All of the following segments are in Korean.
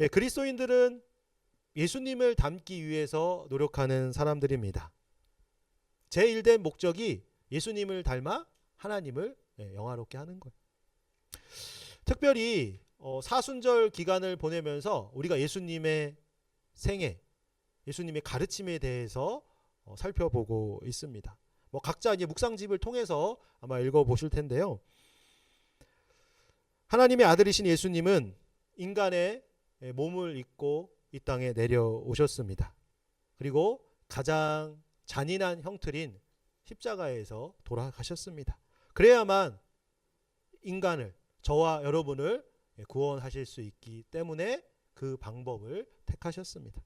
그리스도인들은 예수님을 닮기 위해서 노력하는 사람들입니다. 제1된 목적이 예수님을 닮아 하나님을 영화롭게 하는 거예요. 특별히 사순절 기간을 보내면서 우리가 예수님의 생애, 예수님의 가르침에 대해서 살펴보고 있습니다. 각자 이제 묵상집을 통해서 아마 읽어보실 텐데요. 하나님의 아들이신 예수님은 인간의 몸을 입고 이 땅에 내려오셨습니다. 그리고 가장 잔인한 형틀인 십자가에서 돌아가셨습니다. 그래야만 인간을, 저와 여러분을 구원하실 수 있기 때문에 그 방법을 택하셨습니다.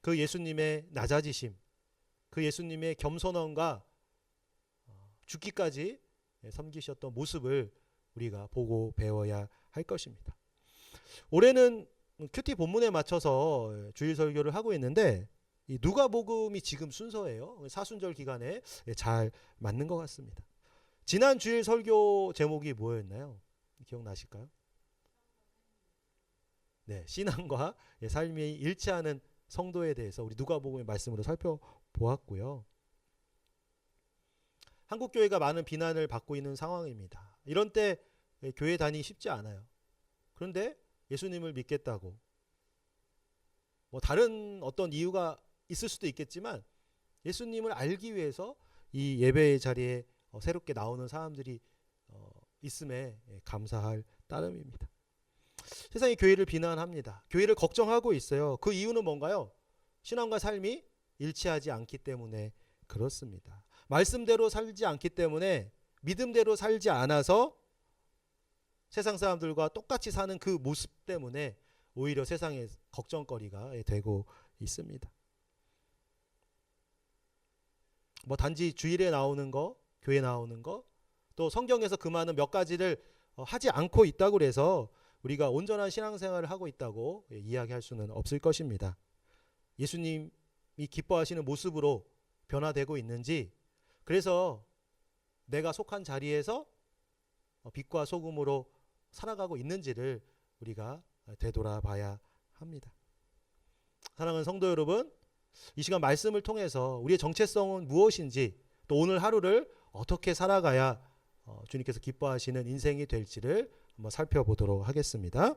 그 예수님의 낮아지심, 그 예수님의 겸손함과 죽기까지 섬기셨던 모습을 우리가 보고 배워야 할 것입니다. 올해는 큐티 본문에 맞춰서 주일 설교를 하고 있는데 이 누가복음이 지금 순서예요. 사순절 기간에 잘 맞는 것 같습니다. 지난 주일 설교 제목이 뭐였나요? 기억나실까요? 네, 신앙과 삶이 일치하는 성도에 대해서 우리 누가복음의 말씀으로 살펴보았고요. 한국교회가 많은 비난을 받고 있는 상황입니다. 이런 때 교회 다니기 쉽지 않아요. 그런데 예수님을 믿겠다고 다른 어떤 이유가 있을 수도 있겠지만 예수님을 알기 위해서 이 예배의 자리에 새롭게 나오는 사람들이 있음에 감사할 따름입니다. 세상이 교회를 비난합니다. 교회를 걱정하고 있어요. 그 이유는 뭔가요? 신앙과 삶이 일치하지 않기 때문에 그렇습니다. 말씀대로 살지 않기 때문에, 믿음대로 살지 않아서 세상 사람들과 똑같이 사는 그 모습 때문에 오히려 세상의 걱정거리가 되고 있습니다. 단지 주일에 나오는 거, 교회 나오는 거, 또 성경에서 그 많은 몇 가지를 하지 않고 있다고 해서 우리가 온전한 신앙생활을 하고 있다고 이야기할 수는 없을 것입니다. 예수님이 기뻐하시는 모습으로 변화되고 있는지, 그래서 내가 속한 자리에서 빛과 소금으로 살아가고 있는지를 우리가 되돌아봐야 합니다. 사랑하는 성도 여러분, 이 시간 말씀을 통해서 우리의 정체성은 무엇인지, 또 오늘 하루를 어떻게 살아가야 주님께서 기뻐하시는 인생이 될지를 한번 살펴보도록 하겠습니다.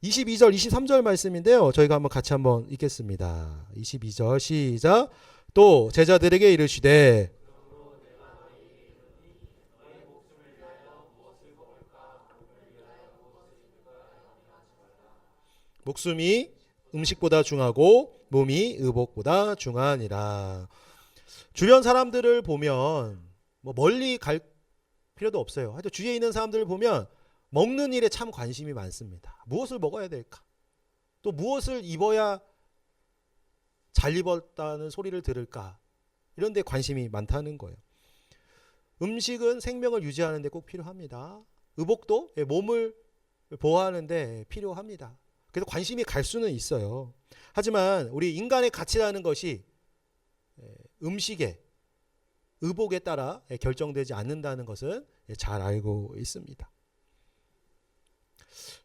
22절, 23절 말씀인데요. 저희가 같이 한번 읽겠습니다. 22절 시작. 또 제자들에게 이르시되 목숨이 음식보다 중하고 몸이 의복보다 중하니라. 주변 사람들을 보면 멀리 갈 필요도 없어요. 하여튼 주위에 있는 사람들을 보면 먹는 일에 참 관심이 많습니다. 무엇을 먹어야 될까? 또 무엇을 입어야 잘 입었다는 소리를 들을까? 이런 데 관심이 많다는 거예요. 음식은 생명을 유지하는 데 꼭 필요합니다. 의복도 몸을 보호하는 데 필요합니다. 그래서 관심이 갈 수는 있어요. 하지만 우리 인간의 가치라는 것이 음식에, 의복에 따라 결정되지 않는다는 것은 잘 알고 있습니다.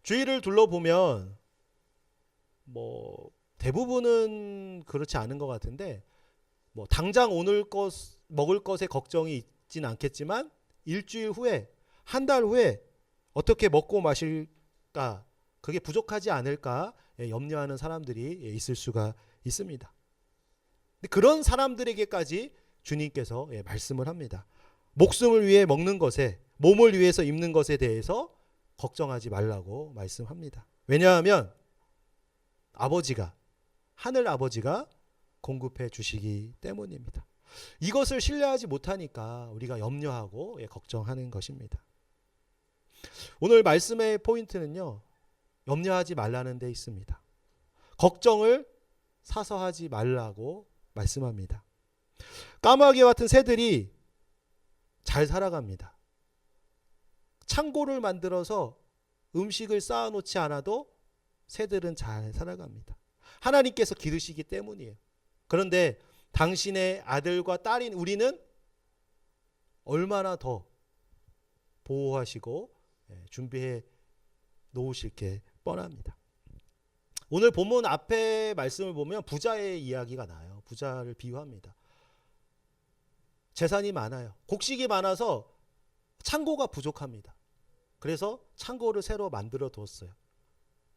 주위를 둘러보면 대부분은 그렇지 않은 것 같은데 당장 오늘 먹을 것에 걱정이 있지는 않겠지만 일주일 후에, 한 달 후에 어떻게 먹고 마실까, 그게 부족하지 않을까 염려하는 사람들이 있을 수가 있습니다. 그런 사람들에게까지 주님께서 말씀을 합니다. 목숨을 위해 먹는 것에, 몸을 위해서 입는 것에 대해서 걱정하지 말라고 말씀합니다. 왜냐하면 아버지가, 하늘 아버지가 공급해 주시기 때문입니다. 이것을 신뢰하지 못하니까 우리가 염려하고 걱정하는 것입니다. 오늘 말씀의 포인트는요, 염려하지 말라는 데 있습니다. 걱정을 사서 하지 말라고 말씀합니다. 까마귀와 같은 새들이 잘 살아갑니다. 창고를 만들어서 음식을 쌓아놓지 않아도 새들은 잘 살아갑니다. 하나님께서 기르시기 때문이에요. 그런데 당신의 아들과 딸인 우리는 얼마나 더 보호하시고 준비해 놓으실 게 뻔합니다. 오늘 본문 앞에 말씀을 보면 부자의 이야기가 나요. 부자를 비유합니다. 재산이 많아요. 곡식이 많아서 창고가 부족합니다. 그래서 창고를 새로 만들어 뒀어요.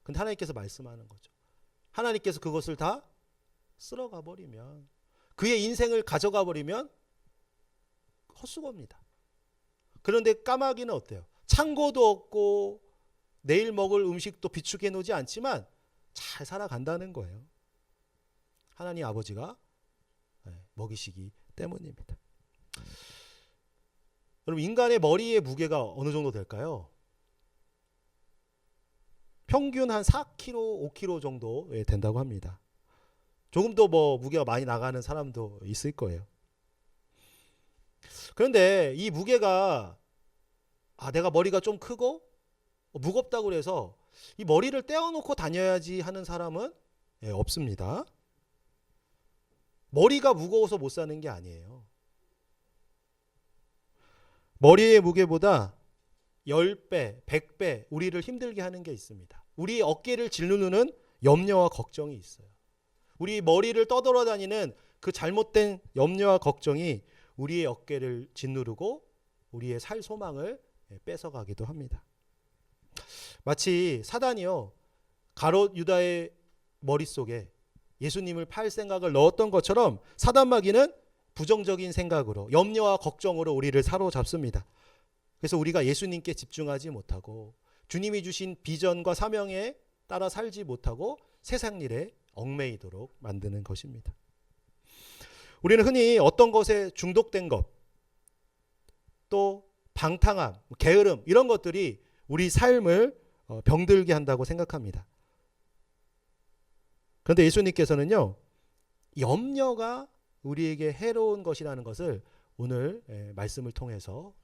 근데 하나님께서 말씀하는 거죠. 하나님께서 그것을 다 쓸어가 버리면, 그의 인생을 가져가 버리면 헛수고입니다. 그런데 까마귀는 어때요? 창고도 없고 내일 먹을 음식도 비축해 놓지 않지만 잘 살아간다는 거예요. 하나님 아버지가 먹이시기 때문입니다. 여러분, 인간의 머리의 무게가 어느 정도 될까요? 평균 한 4kg, 5kg 정도 된다고 합니다. 조금 더 무게가 많이 나가는 사람도 있을 거예요. 그런데 이 무게가 내가 머리가 좀 크고 무겁다고 해서 이 머리를 떼어놓고 다녀야지 하는 사람은 없습니다. 머리가 무거워서 못 사는 게 아니에요. 머리의 무게보다 10배, 100배 우리를 힘들게 하는 게 있습니다. 우리 어깨를 짓누르는 염려와 걱정이 있어요. 우리 머리를 떠돌아다니는 그 잘못된 염려와 걱정이 우리의 어깨를 짓누르고 우리의 살 소망을 뺏어가기도 합니다. 마치 사단이요, 가롯 유다의 머릿속에 예수님을 팔 생각을 넣었던 것처럼 사단 마귀는 부정적인 생각으로, 염려와 걱정으로 우리를 사로잡습니다. 그래서 우리가 예수님께 집중하지 못하고 주님이 주신 비전과 사명에 따라 살지 못하고 세상 일에 얽매이도록 만드는 것입니다. 우리는 흔히 어떤 것에 중독된 것, 또 방탕함, 게으름, 이런 것들이 우리 삶을 병들게 한다고 생각합니다. 그런데 예수님께서는요, 염려가 우리에게 해로운 것이라는 것을 오늘 말씀을 통해서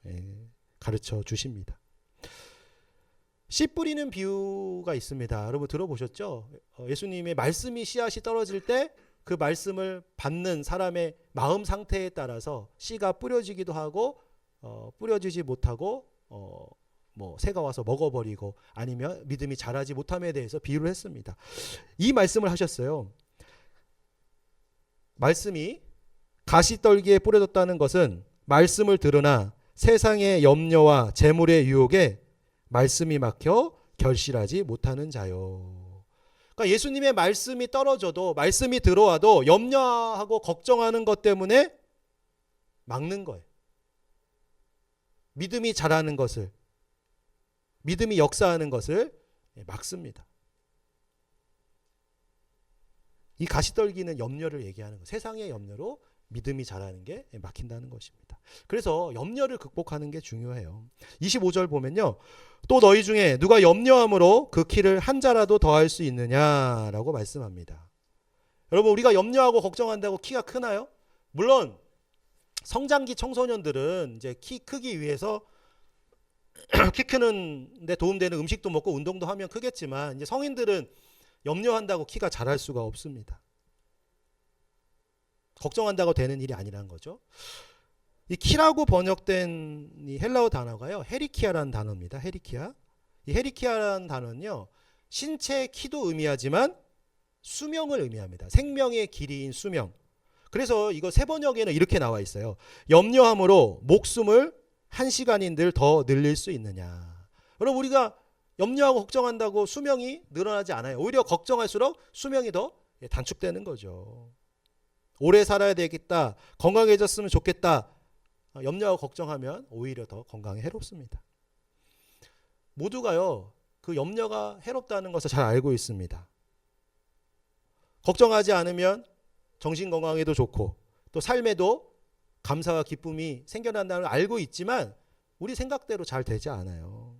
가르쳐 주십니다. 씨 뿌리는 비유가 있습니다. 여러분 들어보셨죠? 예수님의 말씀이 씨앗이 떨어질 때 그 말씀을 받는 사람의 마음 상태에 따라서 씨가 뿌려지기도 하고 뿌려지지 못하고 새가 와서 먹어버리고 아니면 믿음이 자라지 못함에 대해서 비유를 했습니다. 이 말씀을 하셨어요. 말씀이 가시떨기에 뿌려졌다는 것은 말씀을 들으나 세상의 염려와 재물의 유혹에 말씀이 막혀 결실하지 못하는 자요. 그러니까 예수님의 말씀이 떨어져도, 말씀이 들어와도 염려하고 걱정하는 것 때문에 막는 거예요. 믿음이 자라는 것을, 믿음이 역사하는 것을 막습니다. 이 가시떨기는 염려를 얘기하는 거예요. 세상의 염려로 믿음이 자라는 게 막힌다는 것입니다. 그래서 염려를 극복하는 게 중요해요. 25절 보면요, 또 너희 중에 누가 염려함으로 그 키를 한 자라도 더할 수 있느냐라고 말씀합니다. 여러분, 우리가 염려하고 걱정한다고 키가 크나요? 물론 성장기 청소년들은 이제 키 크기 위해서 키 크는 데 도움되는 음식도 먹고 운동도 하면 크겠지만, 이제 성인들은 염려한다고 키가 자랄 수가 없습니다. 걱정한다고 되는 일이 아니라는 거죠. 이 키라고 번역된 이 헬라어 단어가요, 헤리키아라는 단어입니다. 헤리키아. 이 헤리키아라는 단어는요, 신체의 키도 의미하지만 수명을 의미합니다. 생명의 길이인 수명. 그래서 이거 세 번역에는 이렇게 나와 있어요. 염려함으로 목숨을 1시간인들 더 늘릴 수 있느냐. 여러분, 우리가 염려하고 걱정한다고 수명이 늘어나지 않아요. 오히려 걱정할수록 수명이 더 단축되는 거죠. 오래 살아야 되겠다, 건강해졌으면 좋겠다, 염려하고 걱정하면 오히려 더 건강에 해롭습니다. 모두가요, 그 염려가 해롭다는 것을 잘 알고 있습니다. 걱정하지 않으면 정신건강에도 좋고 또 삶에도 감사와 기쁨이 생겨난다는 걸 알고 있지만 우리 생각대로 잘 되지 않아요.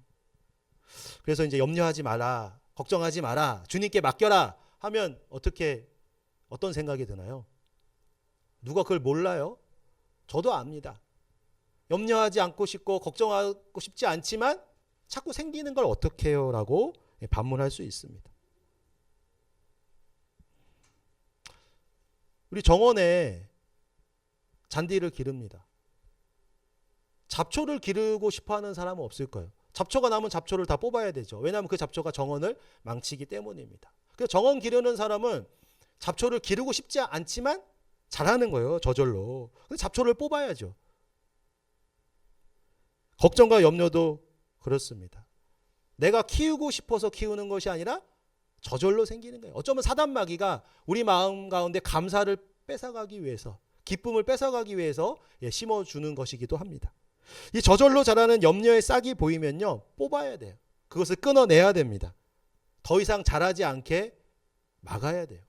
그래서 이제 염려하지 마라, 걱정하지 마라, 주님께 맡겨라 하면 어떤 생각이 드나요? 누가 그걸 몰라요? 저도 압니다. 염려하지 않고 싶고 걱정하고 싶지 않지만 자꾸 생기는 걸 어떻게 해요? 라고 반문할 수 있습니다. 우리 정원에 잔디를 기릅니다. 잡초를 기르고 싶어하는 사람은 없을 거예요. 잡초가 나면 잡초를 다 뽑아야 되죠. 왜냐하면 그 잡초가 정원을 망치기 때문입니다. 그래서 정원 기르는 사람은 잡초를 기르고 싶지 않지만 잘하는 거예요. 저절로. 근데 잡초를 뽑아야죠. 걱정과 염려도 그렇습니다. 내가 키우고 싶어서 키우는 것이 아니라 저절로 생기는 거예요. 어쩌면 사단마귀가 우리 마음 가운데 감사를 뺏어가기 위해서, 기쁨을 뺏어가기 위해서 심어주는 것이기도 합니다. 이 저절로 자라는 염려의 싹이 보이면요, 뽑아야 돼요. 그것을 끊어내야 됩니다. 더 이상 자라지 않게 막아야 돼요.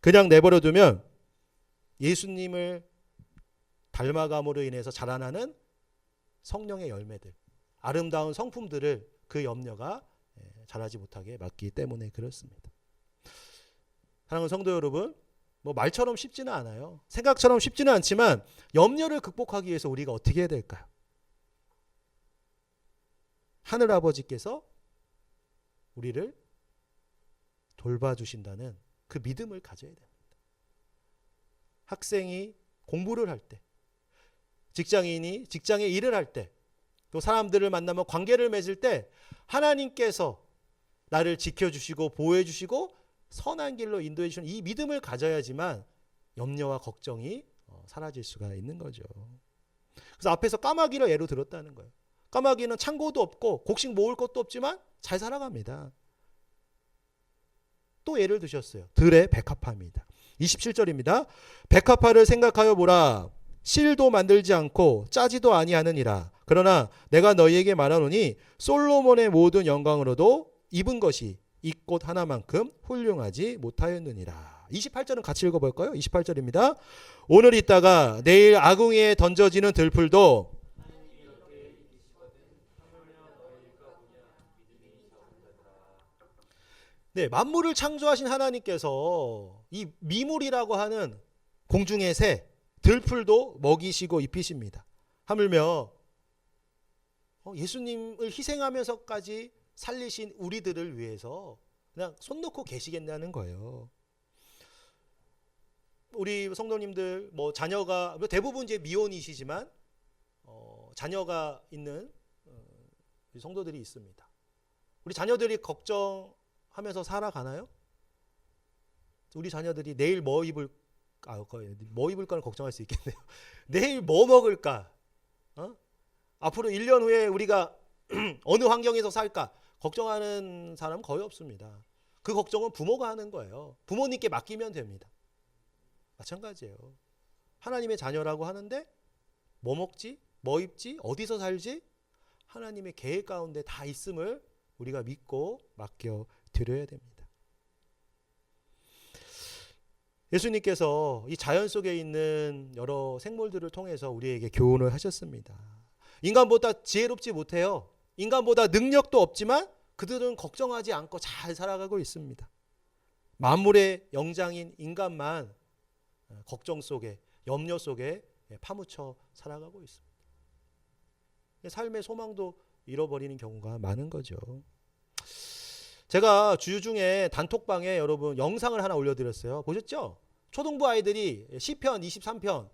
그냥 내버려 두면 예수님을 닮아감으로 인해서 자라나는 성령의 열매들, 아름다운 성품들을 그 염려가 자라지 못하게 막기 때문에 그렇습니다. 사랑하는 성도 여러분, 뭐 말처럼 쉽지는 않아요. 생각처럼 쉽지는 않지만 염려를 극복하기 위해서 우리가 어떻게 해야 될까요? 하늘 아버지께서 우리를 돌봐주신다는 그 믿음을 가져야 됩니다. 학생이 공부를 할 때, 직장인이 직장에 일을 할 때, 또 사람들을 만나면 관계를 맺을 때 하나님께서 나를 지켜주시고 보호해주시고 선한 길로 인도해 주시는 이 믿음을 가져야지만 염려와 걱정이 사라질 수가 있는 거죠. 그래서 앞에서 까마귀를 예로 들었다는 거예요. 까마귀는 창고도 없고 곡식 모을 것도 없지만 잘 살아갑니다. 또 예를 드셨어요. 들의 백합화입니다. 27절입니다. 백합화를 생각하여 보라. 실도 만들지 않고 짜지도 아니하느니라. 그러나 내가 너희에게 말하노니 솔로몬의 모든 영광으로도 입은 것이 이 꽃 하나만큼 훌륭하지 못하였느니라. 28절은 같이 읽어볼까요? 28절입니다. 오늘 있다가 내일 아궁이에 던져지는 들풀도 네, 만물을 창조하신 하나님께서 이 미물이라고 하는 공중의 새, 들풀도 먹이시고 입히십니다. 하물며 예수님을 희생하면서까지 살리신 우리들을 위해서 그냥 손 놓고 계시겠다는 거예요. 우리 성도님들 뭐 자녀가 대부분 이제 미혼이시지만 자녀가 있는 성도들이 있습니다. 우리 자녀들이 걱정하면서 살아가나요? 우리 자녀들이 내일 뭐 입을까는 걱정할 수 있겠네요. 내일 뭐 먹을까? 앞으로 1년 후에 우리가 어느 환경에서 살까? 걱정하는 사람 거의 없습니다. 그 걱정은 부모가 하는 거예요. 부모님께 맡기면 됩니다. 마찬가지예요. 하나님의 자녀라고 하는데 뭐 먹지? 뭐 입지? 어디서 살지? 하나님의 계획 가운데 다 있음을 우리가 믿고 맡겨 드려야 됩니다. 예수님께서 이 자연 속에 있는 여러 생물들을 통해서 우리에게 교훈을 하셨습니다. 인간보다 지혜롭지 못해요. 인간보다 능력도 없지만 그들은 걱정하지 않고 잘 살아가고 있습니다. 만물의 영장인 인간만 걱정 속에, 염려 속에 파묻혀 살아가고 있습니다. 삶의 소망도 잃어버리는 경우가 많은 거죠. 제가 주중에 단톡방에 여러분 영상을 하나 올려드렸어요. 보셨죠? 초등부 아이들이 시편 23편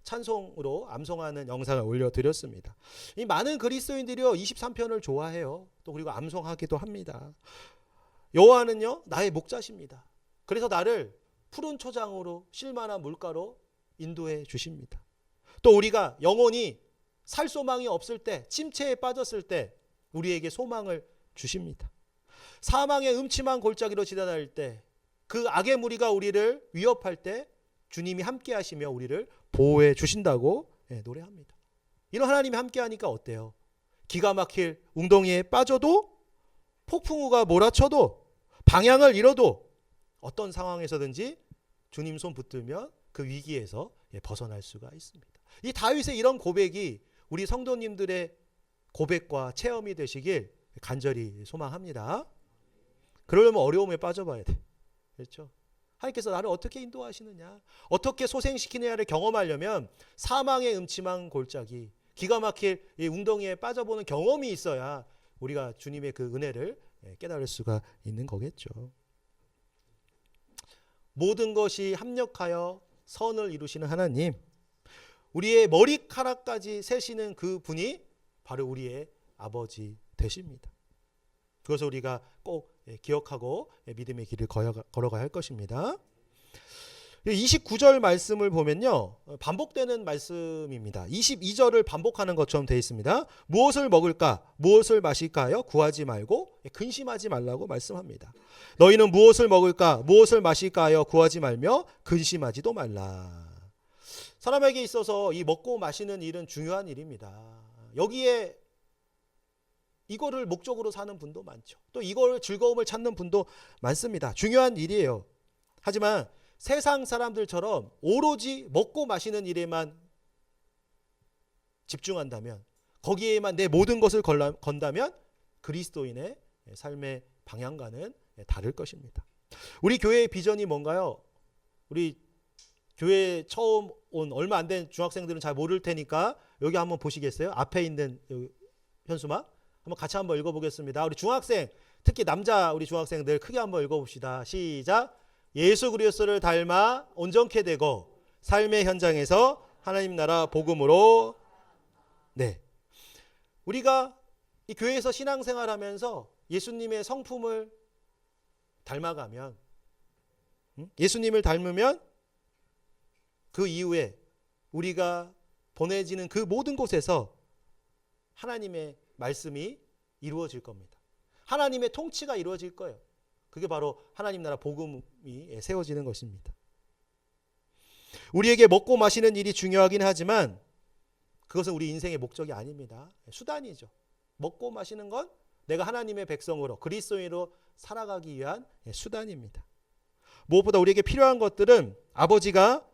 찬송으로 암송하는 영상을 올려드렸습니다. 이 많은 그리스도인들이요 23편을 좋아해요. 또 그리고 암송하기도 합니다. 여호와는요 나의 목자십니다. 그래서 나를 푸른 초장으로 쉴만한 물가로 인도해 주십니다. 또 우리가 영혼이 살 소망이 없을 때, 침체에 빠졌을 때 우리에게 소망을 주십니다. 사망의 음침한 골짜기로 지나다닐 때, 그 악의 무리가 우리를 위협할 때 주님이 함께 하시며 우리를 보호해 주신다고 노래합니다. 이런 하나님이 함께 하니까 어때요? 기가 막힐 웅덩이에 빠져도, 폭풍우가 몰아쳐도, 방향을 잃어도 어떤 상황에서든지 주님 손 붙들면 그 위기에서 벗어날 수가 있습니다. 이 다윗의 이런 고백이 우리 성도님들의 고백과 체험이 되시길 간절히 소망합니다. 그러려면 어려움에 빠져봐야 돼. 그렇죠? 하나님께서 나를 어떻게 인도하시느냐, 어떻게 소생시키느냐를 경험하려면 사망의 음침한 골짜기, 기가 막힐 이 웅덩이에 빠져보는 경험이 있어야 우리가 주님의 그 은혜를 깨달을 수가 있는 거겠죠. 모든 것이 합력하여 선을 이루시는 하나님, 우리의 머리카락까지 세시는 그 분이 바로 우리의 아버지 되십니다. 그것을 우리가 꼭 기억하고 믿음의 길을 걸어가야 할 것입니다. 29절 말씀을 보면요, 반복되는 말씀입니다. 22절을 반복하는 것처럼 되어 있습니다. 무엇을 먹을까, 무엇을 마실까요? 구하지 말고 근심하지 말라고 말씀합니다. 너희는 무엇을 먹을까, 무엇을 마실까요? 구하지 말며 근심하지도 말라. 사람에게 있어서 이 먹고 마시는 일은 중요한 일입니다. 여기에 이거를 목적으로 사는 분도 많죠. 또 이걸 즐거움을 찾는 분도 많습니다. 중요한 일이에요. 하지만 세상 사람들처럼 오로지 먹고 마시는 일에만 집중한다면, 거기에만 내 모든 것을 건다면 그리스도인의 삶의 방향과는 다를 것입니다. 우리 교회의 비전이 뭔가요? 우리 교회 처음 온 얼마 안 된 중학생들은 잘 모를 테니까 여기 한번 보시겠어요? 앞에 있는 현수막 한번 같이 한번 읽어보겠습니다. 우리 중학생, 특히 남자 우리 중학생들 크게 한번 읽어봅시다. 시작. 예수 그리스도를 닮아 온전케 되고 삶의 현장에서 하나님 나라 복음으로. 네, 우리가 이 교회에서 신앙생활하면서 예수님의 성품을 닮아가면, 예수님을 닮으면 그 이후에 우리가 보내지는 그 모든 곳에서 하나님의 말씀이 이루어질 겁니다. 하나님의 통치가 이루어질 거예요. 그게 바로 하나님 나라 복음이 세워지는 것입니다. 우리에게 먹고 마시는 일이 중요하긴 하지만 그것은 우리 인생의 목적이 아닙니다. 수단이죠. 먹고 마시는 건 내가 하나님의 백성으로, 그리스도인으로 살아가기 위한 수단입니다. 무엇보다 우리에게 필요한 것들은 아버지가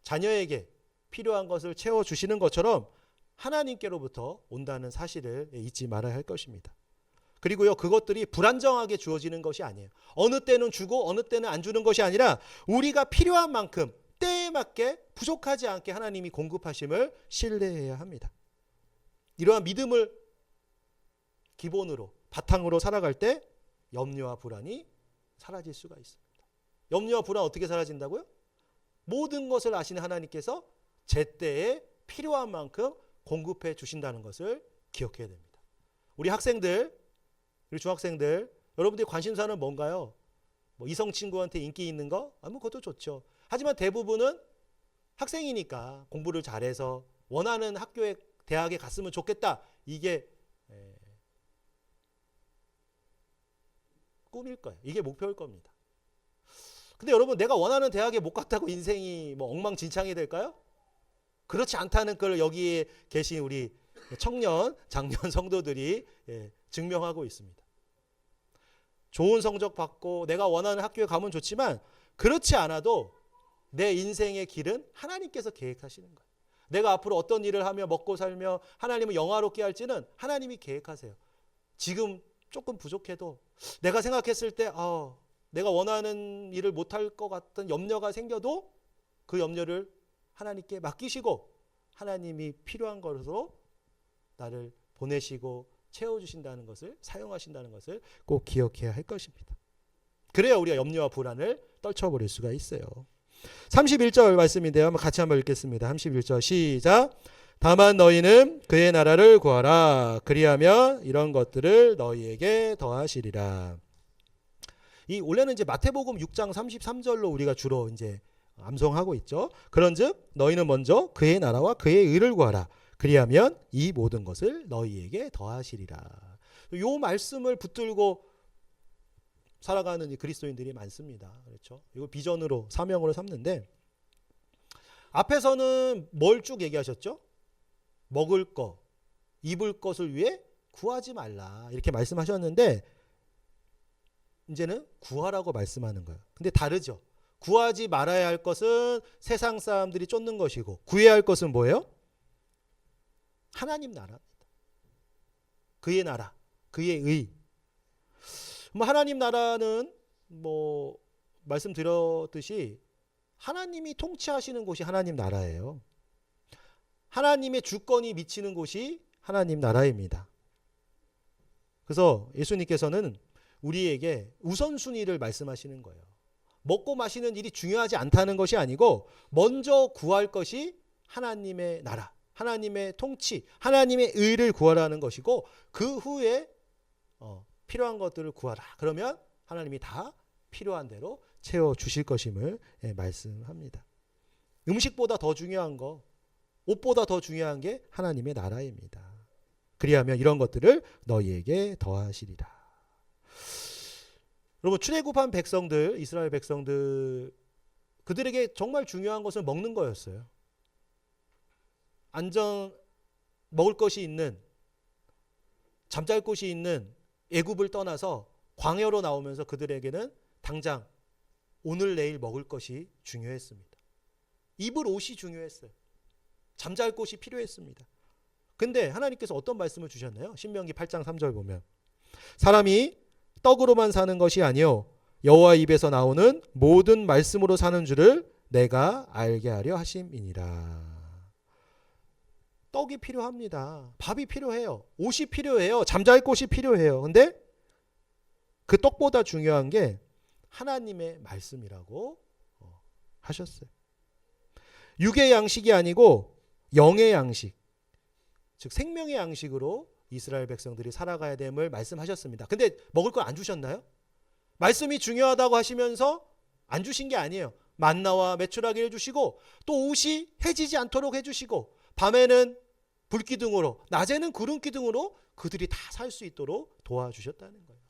자녀에게 필요한 것을 채워주시는 것처럼 하나님께로부터 온다는 사실을 잊지 말아야 할 것입니다. 그리고요, 그것들이 불안정하게 주어지는 것이 아니에요. 어느 때는 주고 어느 때는 안 주는 것이 아니라 우리가 필요한 만큼 때에 맞게 부족하지 않게 하나님이 공급하심을 신뢰해야 합니다. 이러한 믿음을 기본으로, 바탕으로 살아갈 때 염려와 불안이 사라질 수가 있습니다. 염려와 불안 어떻게 사라진다고요? 모든 것을 아시는 하나님께서 제때에 필요한 만큼 공급해 주신다는 것을 기억해야 됩니다. 우리 학생들, 우리 중학생들, 여러분들의 관심사는 뭔가요? 뭐 이성 친구한테 인기 있는 거? 뭐 그것도 좋죠. 하지만 대부분은 학생이니까 공부를 잘해서 원하는 학교에, 대학에 갔으면 좋겠다. 이게 꿈일 거예요. 이게 목표일 겁니다. 근데 여러분, 내가 원하는 대학에 못 갔다고 인생이 뭐 엉망진창이 될까요? 그렇지 않다는 걸 여기에 계신 우리 청년, 장년 성도들이 증명하고 있습니다. 좋은 성적 받고 내가 원하는 학교에 가면 좋지만 그렇지 않아도 내 인생의 길은 하나님께서 계획하시는 거예요. 내가 앞으로 어떤 일을 하며 먹고 살며 하나님을 영화롭게 할지는 하나님이 계획하세요. 지금 조금 부족해도 내가 생각했을 때 내가 원하는 일을 못할 것 같은 염려가 생겨도 그 염려를 하나님께 맡기시고 하나님이 필요한 것으로 나를 보내시고 채워주신다는 것을, 사용하신다는 것을 꼭 기억해야 할 것입니다. 그래야 우리가 염려와 불안을 떨쳐버릴 수가 있어요. 31절 말씀인데요. 같이 한번 읽겠습니다. 31절 시작. 다만 너희는 그의 나라를 구하라. 그리하면 이런 것들을 너희에게 더하시리라. 이 원래는 이제 마태복음 6장 33절로 우리가 주로 이제 암송하고 있죠. 그런즉 너희는 먼저 그의 나라와 그의 의를 구하라. 그리하면 이 모든 것을 너희에게 더하시리라. 이 말씀을 붙들고 살아가는 이 그리스도인들이 많습니다. 그렇죠? 이거 비전으로, 사명으로 삼는데, 앞에서는 뭘 쭉 얘기하셨죠? 먹을 거, 입을 것을 위해 구하지 말라 이렇게 말씀하셨는데, 이제는 구하라고 말씀하는 거예요. 근데 다르죠. 구하지 말아야 할 것은 세상 사람들이 쫓는 것이고, 구해야 할 것은 뭐예요? 하나님 나라입니다. 그의 나라, 그의 의. 하나님 나라는 말씀드렸듯이 하나님이 통치하시는 곳이 하나님 나라예요. 하나님의 주권이 미치는 곳이 하나님 나라입니다. 그래서 예수님께서는 우리에게 우선순위를 말씀하시는 거예요. 먹고 마시는 일이 중요하지 않다는 것이 아니고 먼저 구할 것이 하나님의 나라, 하나님의 통치, 하나님의 의를 구하라는 것이고 그 후에 필요한 것들을 구하라. 그러면 하나님이 다 필요한 대로 채워주실 것임을 말씀합니다. 음식보다 더 중요한 거, 옷보다 더 중요한 게 하나님의 나라입니다. 그리하면 이런 것들을 너희에게 더하시리라. 여러분, 출애굽한 백성들, 이스라엘 백성들, 그들에게 정말 중요한 것은 먹는 거였어요. 먹을 것이 있는, 잠잘 곳이 있는 애굽을 떠나서 광야로 나오면서 그들에게는 당장 오늘 내일 먹을 것이 중요했습니다. 입을 옷이 중요했어요. 잠잘 곳이 필요했습니다. 근데 하나님께서 어떤 말씀을 주셨나요? 신명기 8장 3절 보면 사람이 떡으로만 사는 것이 아니요 여호와 입에서 나오는 모든 말씀으로 사는 줄을 내가 알게 하려 하심이니라. 떡이 필요합니다. 밥이 필요해요. 옷이 필요해요. 잠잘 곳이 필요해요. 근데 그 떡보다 중요한 게 하나님의 말씀이라고 하셨어요. 육의 양식이 아니고 영의 양식, 즉 생명의 양식으로 이스라엘 백성들이 살아가야 됨을 말씀하셨습니다. 근데 먹을 걸 안 주셨나요? 말씀이 중요하다고 하시면서 안 주신 게 아니에요. 만나와 메추라기를 주시고 또 옷이 해지지 않도록 해주시고 밤에는 불기둥으로 낮에는 구름기둥으로 그들이 다 살 수 있도록 도와주셨다는 거예요.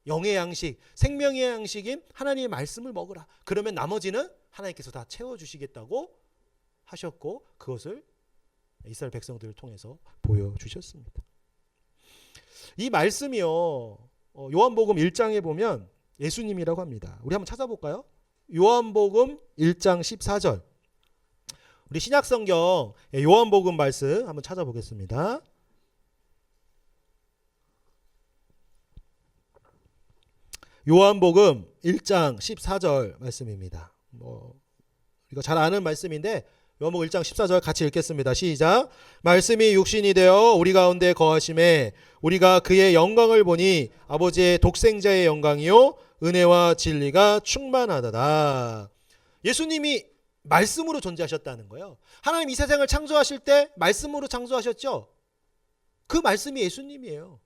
영의 양식, 생명의 양식인 하나님의 말씀을 먹으라. 그러면 나머지는 하나님께서 다 채워주시겠다고 하셨고 그것을 이스라엘 백성들을 통해서 보여주셨습니다. 이 말씀이요, 요한복음 1장에 보면 예수님이라고 합니다. 우리 한번 찾아볼까요? 요한복음 1장 14절. 우리 신약성경 요한복음 말씀 한번 찾아보겠습니다. 요한복음 1장 14절 말씀입니다. 이거 잘 아는 말씀인데 요한복음 1장 14절 같이 읽겠습니다. 시작. 말씀이 육신이 되어 우리 가운데 거하심에 우리가 그의 영광을 보니 아버지의 독생자의 영광이요 은혜와 진리가 충만하다다. 예수님이 말씀으로 존재하셨다는 거예요. 하나님 이 세상을 창조하실 때 말씀으로 창조하셨죠. 그 말씀이 예수님이에요.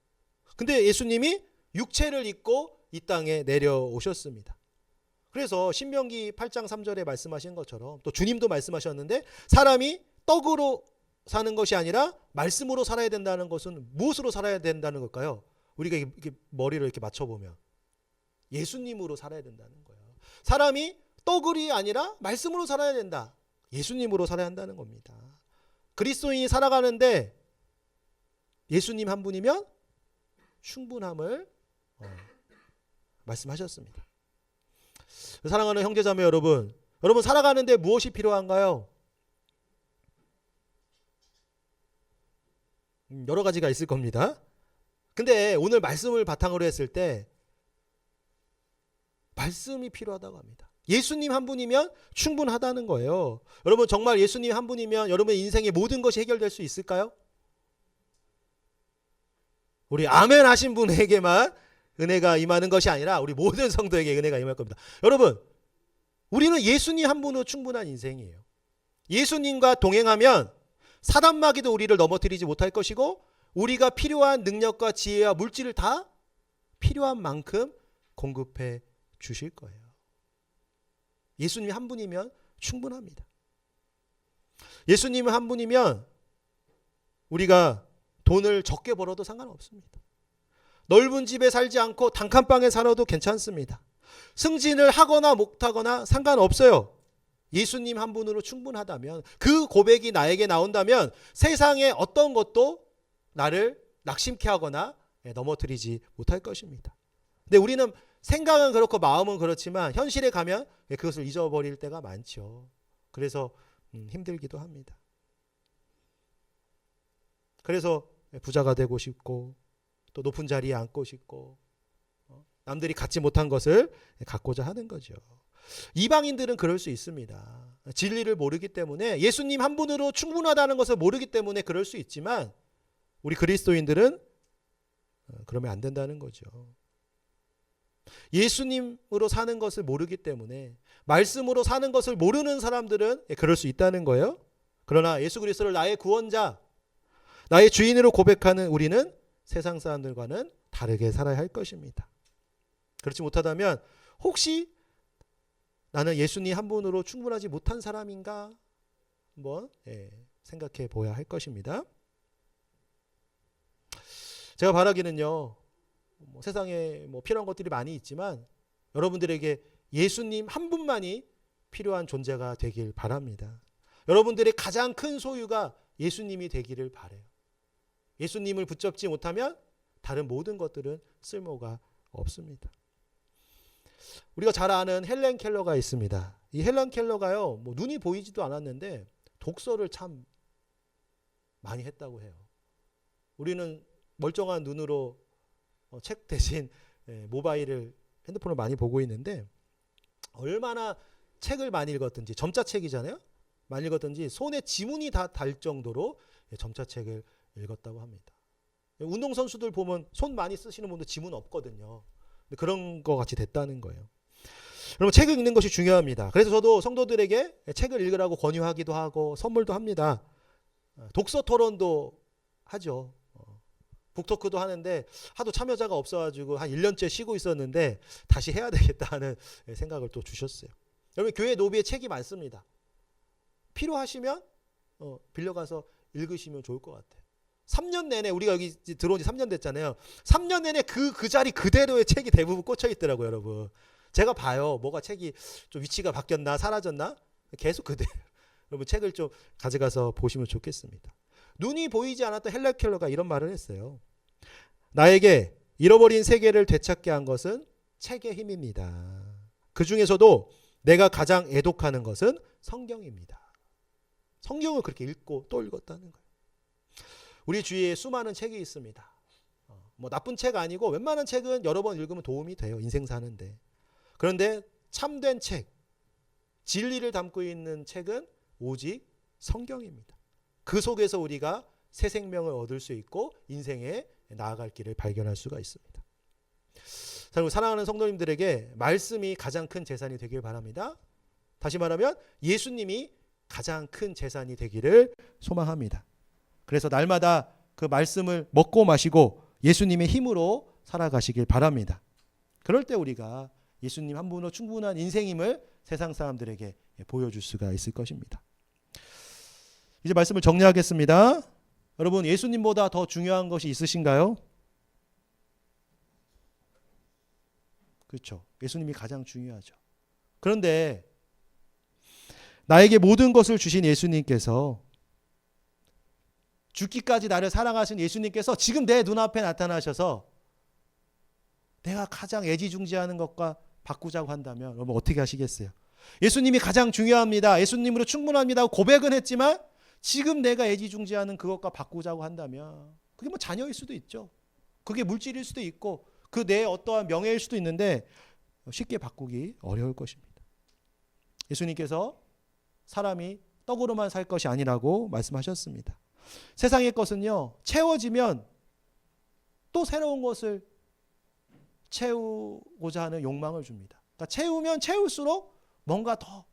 근데 예수님이 육체를 입고 이 땅에 내려오셨습니다. 그래서 신명기 8장 3절에 말씀하신 것처럼 또 주님도 말씀하셨는데 사람이 떡으로 사는 것이 아니라 말씀으로 살아야 된다는 것은 무엇으로 살아야 된다는 걸까요? 우리가 이렇게 머리를 이렇게 맞춰보면 예수님으로 살아야 된다는 거예요. 사람이 떡을이 아니라 말씀으로 살아야 된다. 예수님으로 살아야 한다는 겁니다. 그리스도인이 살아가는데 예수님 한 분이면 충분함을 말씀하셨습니다. 사랑하는 형제자매 여러분, 여러분 살아가는데 무엇이 필요한가요? 여러 가지가 있을 겁니다. 근데 오늘 말씀을 바탕으로 했을 때 말씀이 필요하다고 합니다. 예수님 한 분이면 충분하다는 거예요. 여러분 정말 예수님 한 분이면 여러분의 인생의 모든 것이 해결될 수 있을까요? 우리 아멘 하신 분에게만 은혜가 임하는 것이 아니라 우리 모든 성도에게 은혜가 임할 겁니다. 여러분, 우리는 예수님 한 분으로 충분한 인생이에요. 예수님과 동행하면 사단마귀도 우리를 넘어뜨리지 못할 것이고 우리가 필요한 능력과 지혜와 물질을 다 필요한 만큼 공급해 주실 거예요. 예수님 한 분이면 충분합니다. 예수님 한 분이면 우리가 돈을 적게 벌어도 상관없습니다. 넓은 집에 살지 않고 단칸방에 살아도 괜찮습니다. 승진을 하거나 못하거나 상관없어요. 예수님 한 분으로 충분하다면, 그 고백이 나에게 나온다면 세상의 어떤 것도 나를 낙심케 하거나 넘어뜨리지 못할 것입니다. 근데 우리는 생각은 그렇고 마음은 그렇지만 현실에 가면 그것을 잊어버릴 때가 많죠. 그래서 힘들기도 합니다. 그래서 부자가 되고 싶고 또 높은 자리에 앉고 싶고 남들이 갖지 못한 것을 갖고자 하는 거죠. 이방인들은 그럴 수 있습니다. 진리를 모르기 때문에, 예수님 한 분으로 충분하다는 것을 모르기 때문에 그럴 수 있지만 우리 그리스도인들은 그러면 안 된다는 거죠. 예수님으로 사는 것을 모르기 때문에, 말씀으로 사는 것을 모르는 사람들은 그럴 수 있다는 거예요. 그러나 예수 그리스도를 나의 구원자, 나의 주인으로 고백하는 우리는 세상 사람들과는 다르게 살아야 할 것입니다. 그렇지 못하다면 혹시 나는 예수님 한 분으로 충분하지 못한 사람인가 한번 생각해 보아야 할 것입니다. 제가 바라기는요, 세상에 필요한 것들이 많이 있지만 여러분들에게 예수님 한 분만이 필요한 존재가 되길 바랍니다. 여러분들의 가장 큰 소유가 예수님이 되기를 바라요. 예수님을 붙잡지 못하면 다른 모든 것들은 쓸모가 없습니다. 우리가 잘 아는 헬렌 켈러가 있습니다. 이 헬렌 켈러가요, 눈이 보이지도 않았는데 독서를 참 많이 했다고 해요. 우리는 멀쩡한 눈으로 책 대신 모바일을, 핸드폰을 많이 보고 있는데 얼마나 책을 많이 읽었든지, 점자책이잖아요. 많이 읽었든지 손에 지문이 다 달 정도로 점자책을 읽었다고 합니다. 운동선수들 보면 손 많이 쓰시는 분들 지문 없거든요. 그런 것 같이 됐다는 거예요. 여러분, 책을 읽는 것이 중요합니다. 그래서 저도 성도들에게 책을 읽으라고 권유하기도 하고 선물도 합니다. 독서 토론도 하죠. 북토크도 하는데 하도 참여자가 없어가지고 한 1년째 쉬고 있었는데 다시 해야 되겠다는 생각을 또 주셨어요. 여러분, 교회 노비에 책이 많습니다. 필요하시면 빌려가서 읽으시면 좋을 것 같아요. 3년 내내, 우리가 여기 들어온 지 3년 됐잖아요. 3년 내내 그 자리 그대로의 책이 대부분 꽂혀 있더라고요, 여러분. 제가 봐요. 뭐가 책이 좀 위치가 바뀌었나, 사라졌나? 계속 그대로. 여러분, 책을 좀 가져가서 보시면 좋겠습니다. 눈이 보이지 않았던 헬렌 켈러가 이런 말을 했어요. 나에게 잃어버린 세계를 되찾게 한 것은 책의 힘입니다. 그 중에서도 내가 가장 애독하는 것은 성경입니다. 성경을 그렇게 읽고 또 읽었다는 거예요. 우리 주위에 수많은 책이 있습니다. 나쁜 책 아니고 웬만한 책은 여러 번 읽으면 도움이 돼요. 인생 사는데. 그런데 참된 책, 진리를 담고 있는 책은 오직 성경입니다. 그 속에서 우리가 새 생명을 얻을 수 있고 인생에 나아갈 길을 발견할 수가 있습니다. 사랑하는 성도님들에게 말씀이 가장 큰 재산이 되길 바랍니다. 다시 말하면 예수님이 가장 큰 재산이 되기를 소망합니다. 그래서 날마다 그 말씀을 먹고 마시고 예수님의 힘으로 살아가시길 바랍니다. 그럴 때 우리가 예수님 한 분으로 충분한 인생임을 세상 사람들에게 보여줄 수가 있을 것입니다. 이제 말씀을 정리하겠습니다. 여러분, 예수님보다 더 중요한 것이 있으신가요? 그렇죠. 예수님이 가장 중요하죠. 그런데 나에게 모든 것을 주신 예수님께서, 죽기까지 나를 사랑하신 예수님께서 지금 내 눈앞에 나타나셔서 내가 가장 애지중지하는 것과 바꾸자고 한다면 여러분 어떻게 하시겠어요? 예수님이 가장 중요합니다. 예수님으로 충분합니다. 고백은 했지만 지금 내가 애지중지하는 그것과 바꾸자고 한다면 그게 자녀일 수도 있죠. 그게 물질일 수도 있고 그 내 어떠한 명예일 수도 있는데 쉽게 바꾸기 어려울 것입니다. 예수님께서 사람이 떡으로만 살 것이 아니라고 말씀하셨습니다. 세상의 것은요, 채워지면 또 새로운 것을 채우고자 하는 욕망을 줍니다. 그러니까 채우면 채울수록 뭔가 더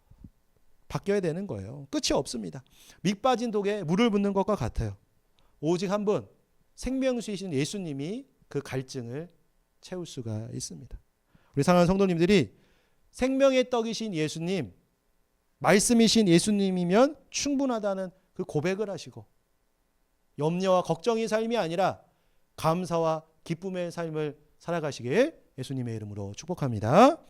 바뀌어야 되는 거예요. 끝이 없습니다. 밑 빠진 독에 물을 붓는 것과 같아요. 오직 한 분, 생명수이신 예수님이 그 갈증을 채울 수가 있습니다. 우리 사랑하는 성도님들이 생명의 떡이신 예수님, 말씀이신 예수님이면 충분하다는 그 고백을 하시고 염려와 걱정의 삶이 아니라 감사와 기쁨의 삶을 살아가시길 예수님의 이름으로 축복합니다.